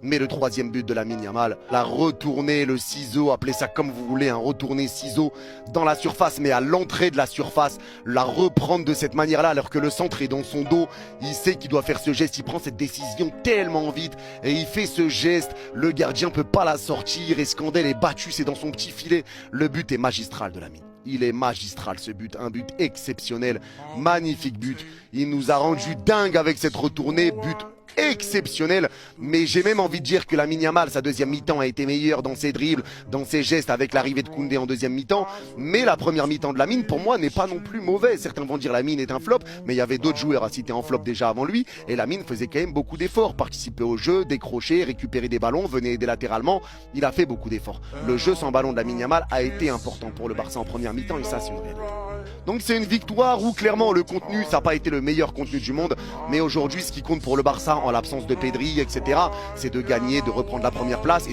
Mais le troisième but de Lamine Yamal, la retournée, le ciseau, appelez ça comme vous voulez, un retourné ciseau dans la surface, mais à l'entrée de la surface, la reprendre de cette manière-là, alors que le centre est dans son dos, il sait qu'il doit faire ce geste, il prend cette décision tellement vite, et il fait ce geste, le gardien peut pas la sortir, et Scandelle est battu, c'est dans son petit filet, le but est magistral de Lamine. Il est magistral ce but, un but exceptionnel, magnifique but, il nous a rendu dingue avec cette retournée, but exceptionnel, mais j'ai même envie de dire que Lamine Yamal, sa deuxième mi-temps a été meilleure dans ses dribbles, dans ses gestes avec l'arrivée de Koundé en deuxième mi-temps, mais la première mi-temps de Lamine pour moi n'est pas non plus mauvaise. Certains vont dire Lamine est un flop, mais il y avait d'autres joueurs à citer en flop déjà avant lui, et Lamine faisait quand même beaucoup d'efforts, participait au jeu, décrocher, récupérer des ballons, venait aider latéralement, il a fait beaucoup d'efforts. Le jeu sans ballon de Lamine Yamal a été important pour le Barça en première mi-temps, et ça c'est une réalité. Donc c'est une victoire où clairement le contenu, ça n'a pas été le meilleur contenu du monde, mais aujourd'hui ce qui compte pour le Barça en l'absence de Pedri, etc., c'est de gagner, de reprendre la première place. Et